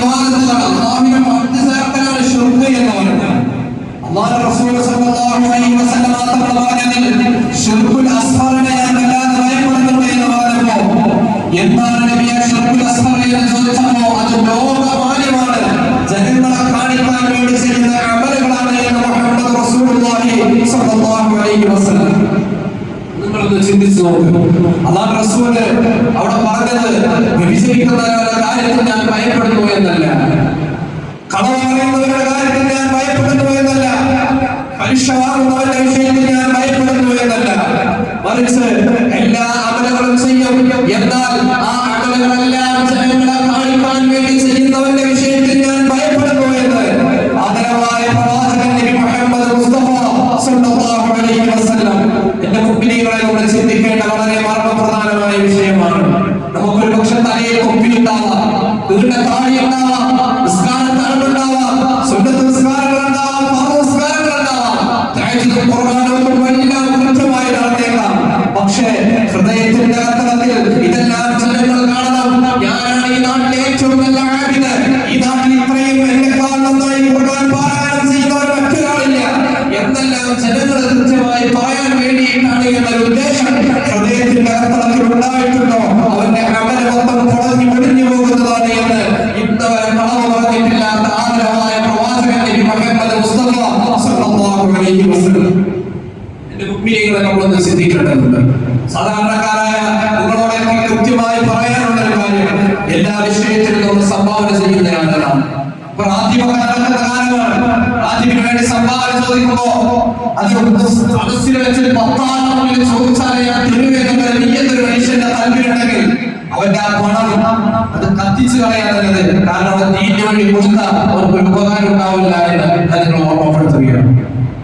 ഇബാദത്തുകൾ അല്ലാഹുവിനെ പങ്കു ചേർക്കലാണ് ശിർക്ക് എന്ന് പറയുന്നത്. അല്ലാഹുവിന്റെ റസൂൽ സല്ലല്ലാഹു അലൈഹി വസല്ലം തങ്ങൾ പറഞ്ഞതിൽ ശിർക്കുൽ അസ്ഗറിനെ ഞാൻ വല്ലാതെ ഭയപ്പെടുന്നുണ്ട് എന്ന് പറഞ്ഞപ്പോൾ എന്താണ് നബിയെ ശിർക്കുൽ അസ്ഗർ എന്ന് ചോദിച്ചപ്പോൾ അത് ലോകമാന്യമാണ്, ജനങ്ങളെ കാണിക്കാൻ വേണ്ടി ചെയ്യുന്ന അമലുകളാണ് എന്ന് മുഹമ്മദ് റസൂലുള്ളാഹി സ്വല്ലല്ലാഹു അലൈഹി വസല്ലം. നിങ്ങളൊന്ന് ചിന്തിച്ചു നോക്കൂ. അല്ലാഹു റസൂൽ അവിടെ പറഞ്ഞത് വ്യഭിചരിക്കുന്നവരുടെ കാര്യത്തിൽ ഞാൻ ഭയപ്പെടുന്നു എന്നല്ല, കളവ് പറയുന്നവരുടെ കാര്യത്തിൽ ഞാൻ ഭയപ്പെടുന്നു എന്നല്ല, പലിശവാങ്ങുന്നവരുടെ വിഷയത്തിൽ ഞാൻ ഭയപ്പെടുന്നു എന്നല്ല, മറിച്ച് എല്ലാ അമലുകളും ചെയ്യും, എന്നാൽ ആ അമലുകളെല്ലാം ജനങ്ങളെ കാണിക്കാൻ വേണ്ടി ചെയ്യുന്നവരുടെ വിഷയത്തിൽ ഞാൻ ഭയപ്പെടുന്നു എന്ന് ആദരവായ പ്രവാചകൻ നബി മുഹമ്മദ് മുസ്തഫ സല്ലല്ലാഹു അലൈഹി വസല്ലം. എന്റെ മുഅ്മിനീങ്ങളെ നമ്മൾ ചിന്തിക്കേണ്ട വളരെ മർമ്മപ്രധാനമായ വിഷയമാണ്. നമുക്കൊരു പക്ഷെ തലയിൽ കൊപ്പിയുണ്ടാവാം, നീണ്ട താടിയുണ്ടാവാം, നിസ്കാരത്താളുണ്ടാവാം, സുന്നത്ത് നിസ്കാരങ്ങളുണ്ടാവാം, ഫർദ് നിസ്കാരങ്ങളുണ്ടാവാം, തഹജ്ജുദും ഖുർആനും എല്ലാം കൃത്യമായി നടത്തേക്കാം. പക്ഷേ ഹൃദയത്തിന്റെ അകത്തളത്തിൽ ഇതെല്ലാം ജനങ്ങൾ കാണണം, ഞാനാണ് ഈ നാട്ടിലെ ഏറ്റവും നല്ല ആബിദ്, ഈ നാട്ടിൽ ഇത്രയും എന്നെക്കാൾ നന്നായി ഖുർആൻ പാരായണം ചെയ്യുന്നവർ മറ്റൊരാളില്ല എന്നെല്ലാം ജനങ്ങൾ കൃത്യമായി പറയാൻ വേണ്ടിയിട്ടാണ് എന്നൊരു ഉദ്ദേശം ഹൃദയത്തിന്റെ അകത്തളത്തിൽ ഉണ്ടായിട്ടുണ്ടോ അവന്റെ അമല് മൊത്തം പൊളഞ്ഞു പൊടിഞ്ഞു പോകുന്നതാണ് എന്ന് ഇന്നവരെ കളവ് പറഞ്ഞിട്ടില്ലാത്ത ആദരവായ പ്രവാചകൻ നബി മുഹമ്മദ് മുസ്തഫ സല്ലല്ലാഹു അലൈഹി വസല്ലം. എന്റെ മുഅ്മിനീങ്ങളെ നമ്മളൊന്ന് ചിന്തിക്കേണ്ടതുണ്ട്. സാധാരണക്കാരായ നിങ്ങളോടൊക്കെ കൃത്യമായി പറയാനുള്ള ഒരു കാര്യം, എല്ലാ വിഷയത്തിലും നമ്മൾ സംഭാവന ചെയ്യുന്ന ആളുകളാണ്. ആദ്യമേ വേണ്ടി സംഭാവന ചോദിക്കുമ്പോ അത് സദസ്സിൽ വെച്ച് 10 ചോദിച്ചാലേ ഞാൻ തിരുവേദന നീയൊരു മനുഷ്യന്റെ താല്പര്യമുണ്ടെങ്കിൽ അവന്റെ ആ പണം അത് കത്തിച്ചു കളയാനുള്ളത്, കാരണം അവൻ നീന് വേണ്ടി കൊടുത്താൽ അവർക്ക് ഒരു ഉപകാരം ഉണ്ടാവില്ല എന്ന് അതിനെ ഓർമ്മപ്പെടുത്തുകയാണ്.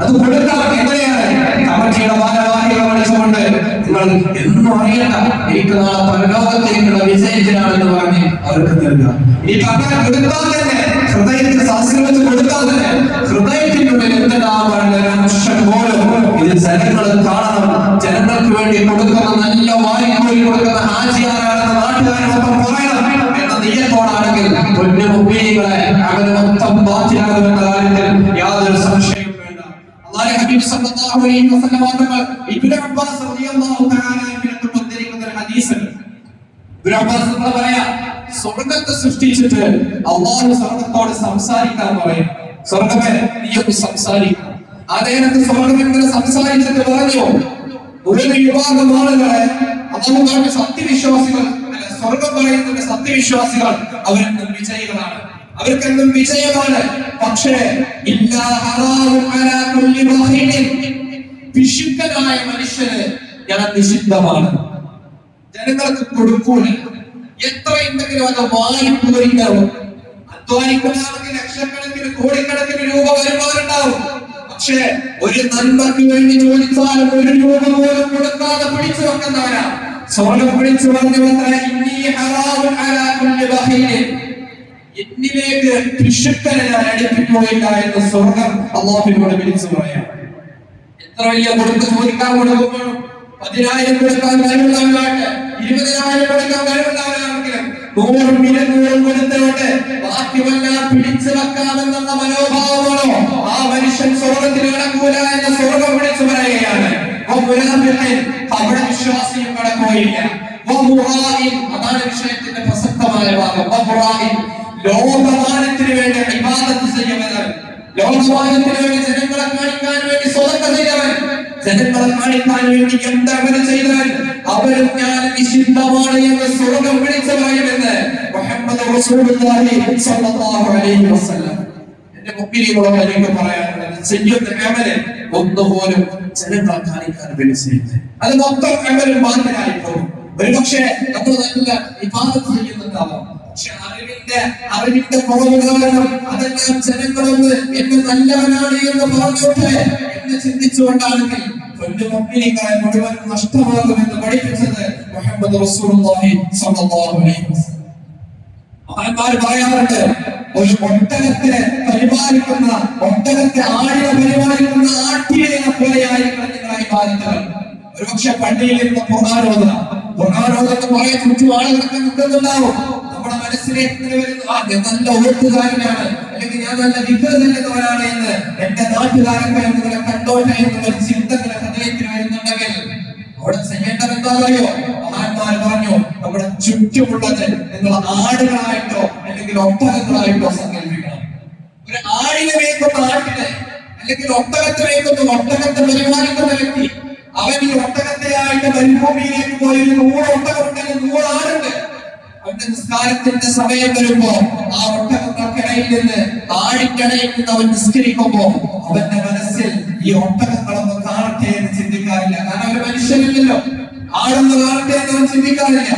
അത് കൊടുക്കാൻ എങ്ങനെയാണ്? കമ്മിറ്റിയുടെ ഭാരവാഹികളെ വിളിച്ചുകൊണ്ട് നിങ്ങൾ എന്നും അറിയണ്ട, എനിക്ക് നാളെ പരലോകത്തേക്കുള്ള വിജയത്തിനാണെന്ന് പറഞ്ഞ് അവർക്ക് നൽകുക. ഈ അങ്ങനെ കൊടുത്താൽ തന്നെ ഹൃദയത്തിൽ സംസ്കൃതിച്ച് കൊടുത്താൽ തന്നെ ഹൃദയത്തിനുള്ളിൽ എന്തെല്ലാമാണ് പോലും ഇത് ജനങ്ങൾ കാണണം. ജനങ്ങൾക്ക് വേണ്ടി കൊടുക്കുന്ന നല്ല വാരിക്കോലി കൊടുക്കുന്ന ഹാജിയാരാണെന്ന് നാട്ടുകാരൊപ്പം പറയണം എന്ന നീയത്തോടാണെങ്കിൽ പൊന്നു മുഅ്മിനീങ്ങളെ അവന് മൊത്തം ബാധ്യതയാകുമെന്ന കാര്യത്തിൽ യാതൊരു സംശയവും വേണ്ട. അല്ലാഹുവിന്റെ ഹബീബ് സല്ലല്ലാഹു അലൈഹി വസല്ലം തങ്ങൾ ഇബ്നു അബ്ബാസ് റളിയല്ലാഹു തആല അൻഹു ഉദ്ധരിക്കുന്ന ഒരു ഹദീസ്, ഇബ്നു അബ്ബാസ് പറയാ, സ്വർഗ്ഗത്തെ സൃഷ്ടിച്ചിട്ട് അല്ലാഹു സ്വർഗ്ഗത്തോട് സംസാരിക്കാൻ പറയും, സ്വർഗ്ഗമേ നീ ഒന്ന് സംസാരിക്കണം. അദ്ദേഹത്തെ സ്വർഗ്ഗം ഇങ്ങനെ സംസാരിച്ചിട്ട് പറഞ്ഞു, ഒരു വിഭാഗം ആളുകളെ അല്ലാഹു നാട്ടിൽ സത്യവിശ്വാസികൾ അല്ല, സ്വർഗ്ഗം പറയുന്ന സത്യവിശ്വാസികൾ അവരെന്നും വിജയികളാണ്, അവർക്കെന്നും വിജയമാണ്. പക്ഷേ ഇല്ലാ ഹറാമുൻ അലാ കുല്ലി ബഖീലിൻ, പിശുക്കനായ മനുഷ്യന് ഞാൻ നിഷിദ്ധമാണ്, ജനങ്ങൾക്ക് കൊടുക്കൂല. എത്ര ഉണ്ടെങ്കിലും അത് വാരിപ്പുകയുണ്ടാവും. അധ്വാനിക്കുന്നവർക്ക് ലക്ഷക്കണക്കിന് കോടിക്കണക്കിന് രൂപ വരുമാനമുണ്ടാവും. പക്ഷേ ഒരു നന്മയ്ക്ക് വേണ്ടി ചോദിച്ചാലും ഒരു രൂപ പോലും കൊടുക്കാതെ പിടിച്ചു വെക്കുന്നവരാ. സ്വർഗ്ഗം പിടിച്ചു പറഞ്ഞവരെ എന്നിലേക്ക് പിശുക്കനെ ഞാൻ അടുപ്പിക്കുകയില്ല എന്ന് സ്വർഗ്ഗം അല്ലാഹുവിനോട് വിളിച്ചു പറയാം. എത്ര വലിയ കൊടുത്ത് ചോദിക്കാൻ കൊടുക്കുമ്പോൾ 10,000 കൊടുക്കാൻ കഴിവുള്ളവരാകട്ടെ, 20,000 കൊടുക്കാൻ കഴിവുള്ളവരാണെങ്കിലും 100,000 കൊടുത്തോട്ടെ ബാക്കിയെല്ലാം പിടിച്ചു വെക്കാമെന്നുള്ള മനോഭാവമാണോ ആ മനുഷ്യൻ സ്വർഗ്ഗത്തിൽ കടക്കൂല എന്ന് സ്വർഗ്ഗം വിളിച്ചു പറയുകയാണ്. അവിടെ വിശ്വാസിയും കടക്കുകയില്ല. അതാണ് വിഷയത്തിന്റെ പ്രസക്തമായ ഭാഗം. ലോകമാനത്തിന് വേണ്ടി ഇബാദത്ത് ചെയ്യുന്നവൻ, ലോകമാനത്തിന് വേണ്ടി ജനങ്ങളെ കാണിക്കാൻ വേണ്ടി സ്വതക്ക ചെയ്തവൻ, ജനങ്ങളെ കാണിക്കാൻ വേണ്ടി എന്തെങ്കിലും ചെയ്തവൻ, അവരും ഞാൻ നിഷിദ്ധമാണ് എന്ന് സ്വർഗ്ഗം വിളിച്ചു പറയുമെന്ന് മുഹമ്മദ് റസൂലുള്ളാഹി സ്വല്ലല്ലാഹു അലൈഹി വസല്ലം. എന്റെ മുഅ്മിനീങ്ങളോട് എനിക്ക് പറയാനുള്ളത്, ചെയ്യുന്ന അമല് ഒന്നുപോലും ജനങ്ങളെ കാണിക്കാൻ വേണ്ടി ചെയ്യുന്നത്, അത് മൊത്തം അമലും ബാത്തിലായി പോകും. ഒരുപക്ഷെ നമ്മൾ നല്ല ഇബാദത്ത് ചെയ്യുന്നുണ്ടാവാം, പക്ഷെ അറിവിന്റെ കുറവ് കാരണം അതെല്ലാം ജനങ്ങളൊന്ന് എന്നെ നല്ലവനാണ് എന്ന് പറഞ്ഞോട്ടെ എന്ന് ചിന്തിച്ചുകൊണ്ടാണെങ്കിൽ മുഅ്മിനീങ്ങളെ മുഴുവൻ നഷ്ടമാകുമെന്ന് പഠിപ്പിച്ചത് മുഹമ്മദ് റസൂലുള്ളാഹി സ്വല്ലല്ലാഹു അലൈഹി വസല്ലം. മഹാന്മാർ പറയാറുണ്ട്, ഒരു ഒട്ടകത്തെ പരിപാലിക്കുന്ന, ഒട്ടകത്തെ ആടിനെ പരിപാലിക്കുന്ന ആട്ടിനെ പോലെയായിരിക്കണം നിങ്ങളെ ഇബാദത്തുകൾ. ഒരുപക്ഷെ പള്ളിയിൽ ഇരുന്ന് ഖുർആൻ ഓതുന്ന കുറെ ചുറ്റും ആളുകളൊക്കെ നിൽക്കുന്നുണ്ടാവും. നമ്മുടെ മനസ്സിൽ മനസ്സിലേക്ക് വരുന്നു, ഞാൻ നല്ല ഓട്ടുകാരനാണ്, അല്ലെങ്കിൽ ഞാൻ നല്ല വികൃതനാണ് എന്ന് എന്റെ നാട്ടുകാരൊക്കെ നിങ്ങളെ കണ്ടോട്ടെ എന്നുള്ള ചിന്തകളെ ഹൃദയത്തിൽ വരുന്നുണ്ടെങ്കിൽ അവിടെ ചെയ്യേണ്ടത് എന്താണെന്നറിയോ? മഹാന്മാർ പറഞ്ഞു, നമ്മുടെ ചുറ്റുമുള്ളത് നിങ്ങൾ ആടുകളായിട്ടോ അല്ലെങ്കിൽ ഒട്ടകങ്ങളായിട്ടോ സങ്കല്പിക്കണം. ഒരു ആടിനെ വേക്കുന്ന ആട്ടിനെ അല്ലെങ്കിൽ ഒട്ടകത്തെ വേക്കുന്ന ഒട്ടകത്തെ പരിപാലിക്കുന്ന വ്യക്തി, അവൻ ഈ ഒട്ടകത്തെയായിട്ട് മരുഭൂമിയിലേക്ക് പോയി 100 ഒട്ടകമുണ്ടെങ്കിൽ 100 ആടുണ്ട്. അവന്റെ നിസ്കാരത്തിന്റെ സമയം വരുമ്പോ ആ ഒട്ടകങ്ങൾക്കിടയിൽ നിന്ന് ആടിക്കടയിൽ നിന്ന് അവൻ നിസ്കരിക്കുമ്പോ അവന്റെ മനസ്സിൽ ഈ ഒട്ടകങ്ങളൊന്നും കാണട്ടെ എന്ന് ചിന്തിക്കാറില്ല. കാരണം അവര് മനുഷ്യരില്ലല്ലോ, ആടൊന്ന് കാണട്ടെ എന്ന് അവൻ ചിന്തിക്കാറില്ല.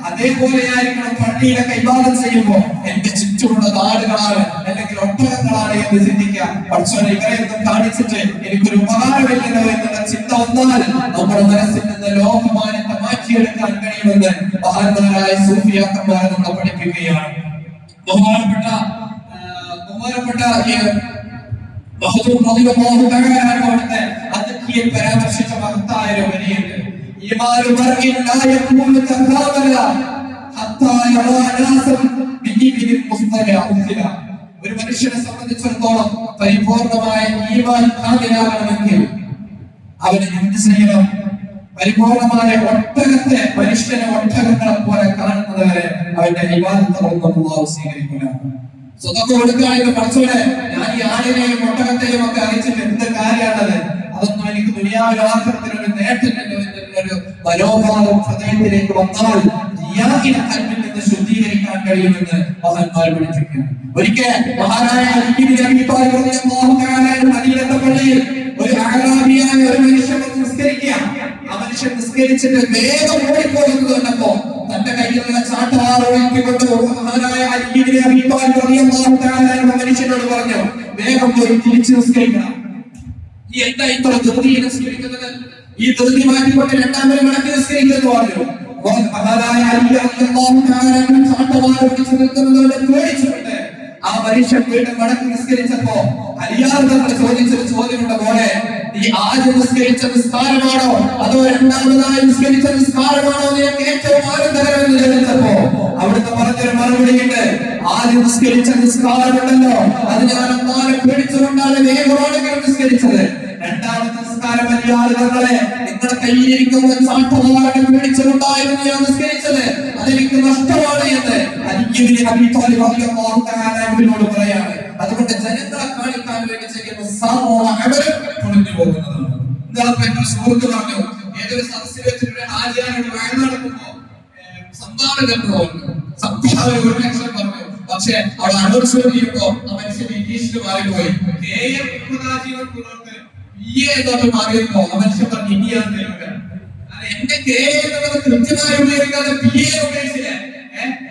അതേപോലെയായിരിക്കണം പള്ളിയിലൊക്കെ ഇബാദത്ത് ചെയ്യുമ്പോ എന്റെ ചുറ്റുമുള്ളത് ആടുകളാണ് അല്ലെങ്കിൽ ഒട്ടകങ്ങളാണ് എന്ന് ചിന്തിക്കാം. പക്ഷേ ഇവരെയൊന്നും കാണിച്ചിട്ട് എനിക്കൊരു ഉപകാരമില്ലല്ലോ എന്നുള്ള ചിന്ത വന്നാൽ നമ്മുടെ മനസ്സിൽ നിന്ന് ലോകമാനത്തെ മാറ്റിയെടുക്കാൻ കഴിയുമെന്ന് മഹാന്മാരായ സൂഫിയാക്കന്മാരെ നമ്മൾ പഠിപ്പിക്കുകയാണ്. ബഹുമാനപ്പെട്ട അവിടുത്തെ അതിർത്തിയിൽ പരാമർശിച്ച മഹത്തായ ഒരു വരിയുണ്ട്. ഒരു മനുഷ്യനെ സംബന്ധിച്ചിടത്തോളം പരിപൂർണമായ ഈമാൻ കാമിലാകണമെങ്കിൽ അവന് എന്ത് ചെയ്യണം? പരിപൂർണമായ ഒട്ടകത്തെ മനുഷ്യനെ ഒട്ടകങ്ങളെ പോലെ കാണുന്നത് വരെ അവന്റെ ഇബാദത്തൊന്നും അല്ലാഹു സ്വീകരിക്കില്ല. സ്വതക്ക കൊടുക്കുകയാണെങ്കിൽ പഠിച്ചോടെ ഞാൻ ഈ ആടിനെയും ഒട്ടകത്തെയും ഒക്കെ അറിയിച്ചിട്ട് എന്ത് കാര്യമാണത്? അതൊന്നും എനിക്ക് ദുനിയാവിലും ആഖിറത്തിലും ഒരു നേട്ടമില്ലല്ലോ എന്നൊരു മനോഭാവം ഹൃദയത്തിലേക്ക് വന്നാൽ റിയാഇനെ കൽബിൽ നിന്ന് ശുദ്ധീകരിക്കാൻ കഴിയുമെന്ന് മഹാന്മാർ പഠിപ്പിക്കുന്നു. ഒരിക്കൽ മഹാനായ അലി ഇബ്നു അബീ ത്വാലിബ് റളിയല്ലാഹു തആല മദീനത്തെ പള്ളിയിൽ ഒരു അഅറാബിയായ ഒരു മനുഷ്യൻ നിസ്കരിക്കുക. ആ മനുഷ്യൻ നിസ്കരിച്ചിട്ട് വേഗം ഓടിപ്പോകുന്നത് കണ്ടപ്പോ തന്റെ കയ്യിലുള്ള ചാട്ടവാർ ഉയർത്തിക്കൊണ്ട് മഹാനായ അലി ഇബ്നു അബീ ത്വാലിബ് റളിയല്ലാഹു തആല മനുഷ്യനോട് പറഞ്ഞു, വേഗം പോയി തിരിച്ച് നിസ്കരിക്കണം. ഈ എന്താ ഇത്ര ധൃതി നിസ്കരിക്കുന്നത്? ഈ ധൃതി മാറ്റിക്കൊണ്ട് രണ്ടാമത് മടക്കി നിസ്കരിക്കുന്നത് പറഞ്ഞു. മഹാനായ അലി റളിയല്ലാഹു തആല ചാട്ടവാർ പിടിച്ചു നിൽക്കുന്നതുകൊണ്ട് പേടിച്ചുകൊണ്ട് ആ മനുഷ്യൻ വീണ്ടും മടക്കി നിസ്കരിച്ചപ്പോ അലിയാർ തങ്ങൾ ചോദിച്ചൊരു ചോദ്യമുണ്ട്, പോലെ നീ ആദ്യം നിസ്കരിച്ച നിസ്കാരമാണോ അതോ രണ്ടാമതായി നിസ്കരിച്ച നിസ്കാരമാണോ നിനക്ക് ഏറ്റവും ആനന്ദകരമെന്ന് ചോദിച്ചപ്പോ അവിടുത്തെ പറഞ്ഞൊരു മറുപടിയുണ്ട്, ആദ്യം നിസ്കരിച്ച നിസ്കാരമുണ്ടല്ലോ അത് ഞാൻ അല്ലാഹുവിനെ പേടിച്ചുകൊണ്ടാണ് വേഗമാണെങ്കിലും നിസ്കരിച്ചത്. രണ്ടാമത്തെ നിസ്കാരം അലിയാളുകളെ നിങ്ങളുടെ കയ്യിലിരിക്കുന്ന ചാട്ടവാറിനെ പേടിച്ചുകൊണ്ടായിരുന്നു ഞാൻ നിസ്കരിച്ചത്, അതെനിക്ക് നഷ്ടമാണ് എന്ന് അലി ഇബ്നു അബീ ത്വാലിബ് റളിയല്ലാഹു തആല അൻഹുവിനോട് പറയാണ്. അതുകൊണ്ട് ജനങ്ങളെ കാണിക്കാൻ വേണ്ടി ചെയ്യുന്ന സർവ്വഅമലും പൊളിഞ്ഞു പോകുന്നതാണ്. ഇന്നലെ സുഹൃത്ത് പറഞ്ഞു, ഏതൊരു സദസ്സിൽ വെച്ചിട്ട് ഹാജിയാനോട് വഴി നടക്കുമ്പോ സംഭാവന സംഭാവന 1 ലക്ഷം പറഞ്ഞു. പക്ഷെ അവിടെ അനൗൺസ് ചെയ്യുമ്പോ ആ മനുഷ്യൻ ഇംഗ്ലീഷിൽ മാറിപ്പോയി. മാറിയപ്പോ ആ മനുഷ്യൻ പറഞ്ഞു ഇന്ത്യയാണ് തരുക. എന്റെ കൃത്യമായി ഉപയോഗിക്കാതെ PA ഉപയോഗിച്ചില്ലേ?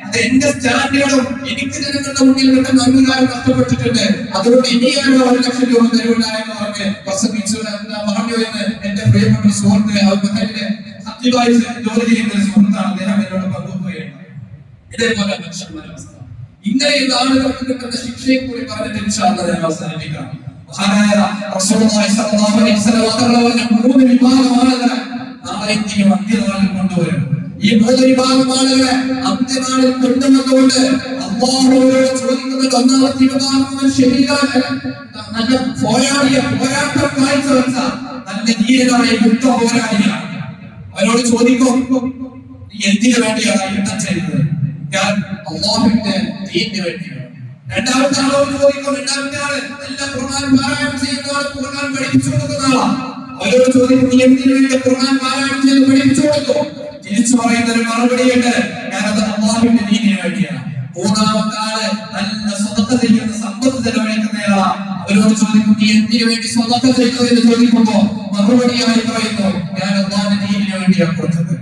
അത് എന്റെ സ്റ്റാൻഡേർഡും എനിക്ക് ജനങ്ങളുടെ മുന്നിൽ കിട്ടുന്ന അംഗീകാരം നഷ്ടപ്പെട്ടിട്ടുണ്ട്. അതുകൊണ്ട് ഇനിയാണ് 1 ലക്ഷം രൂപ തരുണ്ടായെന്ന് പറഞ്ഞ് പ്രസംഗിച്ചു പറഞ്ഞു എന്ന് എന്റെ പ്രിയപ്പെട്ട സുഹൃത്ത് അവരുടെ സത്യമായി ജോലി ചെയ്യുന്ന ഒരു സുഹൃത്താണ്. അദ്ദേഹം എന്നോട് പങ്കുവയ്ക്കുകയാണ്. ഇതേപോലെ മനുഷ്യന്മാരുടെ അവസ്ഥ. ഇങ്ങനെയുള്ള ആളുകൾക്ക് കിട്ടുന്ന ശിക്ഷയെ കൂടി പറഞ്ഞിട്ട് ഞാൻ അവസാനിപ്പിക്കാം. മഹാനായ റസൂലുള്ളാഹി സ്വല്ലല്ലാഹു അലൈഹി വസല്ലം പറഞ്ഞ 3 വിഭാഗം ആളുകളെ നാളെ അന്ത്യനാളിൽ കൊണ്ടുവരും. ഈ 3 വിഭാഗം ആളുകളെ അന്ത്യനാളിൽ കൊണ്ടുവന്നുകൊണ്ട് അല്ലാഹുവോട് ചോദിക്കുന്നത്, ഒന്നാമത്തെ വിഭാഗം ശരീരമാണ് നല്ല പോരാട്ടം കാഴ്ചവെച്ച നല്ല ധീരനായ യുദ്ധ പോരാളിയാണ്. അവരോട് ചോദിക്കും, നീ എന്തിനു വേണ്ടിയാണ് യുദ്ധം ചെയ്തത്? ഞാൻ അല്ലാഹുവിന്റെ ദീനിന് വേണ്ടിയാണ്. രണ്ടാമത്തെ ആളോട് ചോദിക്കും, രണ്ടാമത്തെ ആള് എല്ലാം ഖുർആൻ പാരായണം ചെയ്യുന്ന ആള്, ഖുർആൻ പഠിപ്പിച്ചു കൊടുക്കുന്ന ആളാണ്. അവരോട് ചോദിക്കും, നീ എന്തിനു വേണ്ടി ഖുർആൻ പാരായണം ചെയ്ത് പഠിപ്പിച്ചു കൊടുത്തു? തിരിച്ചു പറയുന്ന ഒരു മറുപടിയുണ്ട്, ഞാനത് അല്ലാഹുവിന്റെ ദീനിന് വേണ്ടിയാണ്. മൂന്നാമത്തെ ആള് നല്ല സ്വതക്ക ചെയ്യുന്ന സമ്പത്ത് ചെലവഴിക്കുന്നയാളാണ്. അവരോട് ചോദിക്കും, നീ എന്തിനു വേണ്ടി സ്വതക്ക ചെയ്തു എന്ന് ചോദിക്കുമ്പോ മറുപടിയായി പറയുന്നു, ഞാൻ അല്ലാഹുവിന്റെ ദീനിന് വേണ്ടിയാണ് കൊടുത്തത്.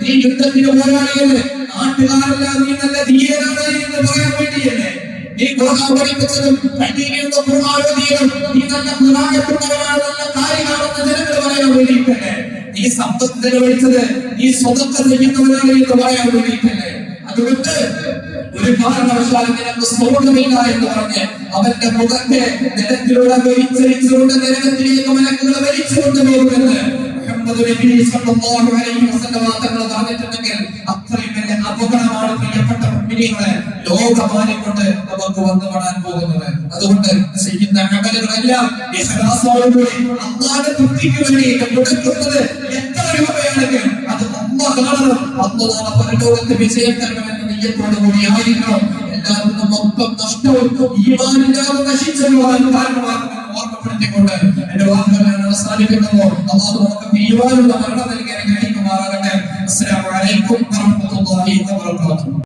നീ യുദ്ധത്തിന് പോരാടിയത് നാട്ടുകാരെല്ലാം നീ നല്ല ധീരനാണ് എന്ന് പറയാൻ വേണ്ടിയല്ലേ? നീ ഖുർആൻ പഠിപ്പിച്ചതും പള്ളിയിലുള്ള ഖുർആനോദിയതും നീ നല്ല ഖുർആനിലുള്ളവരാണ്, നല്ല കാര്യമാണെന്ന് ജനങ്ങൾ പറയാൻ വേണ്ടിയിട്ടല്ലേ? നീ സമ്പത്ത് ചെലവഴിച്ചത് നീ സ്വതക്ക ചെയ്യുന്നവരാണ് എന്ന് പറയാൻ വേണ്ടിയിട്ടല്ലേ? അതുകൊണ്ട് ഒരു കാരണവശാലും നിനക്ക് സ്വർഗ്ഗമില്ല എന്ന് പറഞ്ഞ് അവന്റെ മുഖത്തെ നിലത്തിലൂടെ വലിച്ചെറിച്ചുകൊണ്ട് നരകത്തിലേക്ക് മലക്കുകളെ വലിച്ചു കൊണ്ടുപോകുമെന്ന് മുഹമ്മദ് നബി സല്ലല്ലാഹു അലൈഹി വസല്ലം തങ്ങൾ പറഞ്ഞിട്ടുണ്ടെങ്കിൽ അത്രയും പ്രിയപ്പെട്ട മുഅ്മിനീങ്ങളെ, ലോകമാനം കൊണ്ട് നമുക്ക് വന്നുപെടാൻ പോകുന്നത്. അതുകൊണ്ട് ചെയ്യുന്ന അമലുകളെല്ലാം ഇഖ്ലാസോടുകൂടി അല്ലാഹുവിന്റെ തൃപ്തിക്ക് വേണ്ടി മുടക്കുന്നത് എത്ര രൂപയാണെങ്കിൽ അത് അല്ലാഹു കാണണം. അല്ലാഹു പരലോകത്ത് വിജയം തരണമെന്ന നിയ്യത്തോടു കൂടി ആയിരിക്കണം. എല്ലാവർക്കും മൊത്തം നഷ്ടവും ഈമാനില്ലാതെ നശിച്ചതുമായ കാരണമാകുമെന്ന് ഓർമ്മപ്പെടുത്തിക്കൊണ്ട് എന്റെ വാക്കുകൾ ഞാൻ അവസാനിപ്പിക്കുന്നു. അല്ലാഹു നമുക്ക് ഈമാനുള്ള മരണം നൽകി അനുഗ്രഹിക്കുമാറാകട്ടെ. അസ്സലാമു അലൈക്കും വറഹ്മത്തുള്ളാഹി വബറകാതുഹു.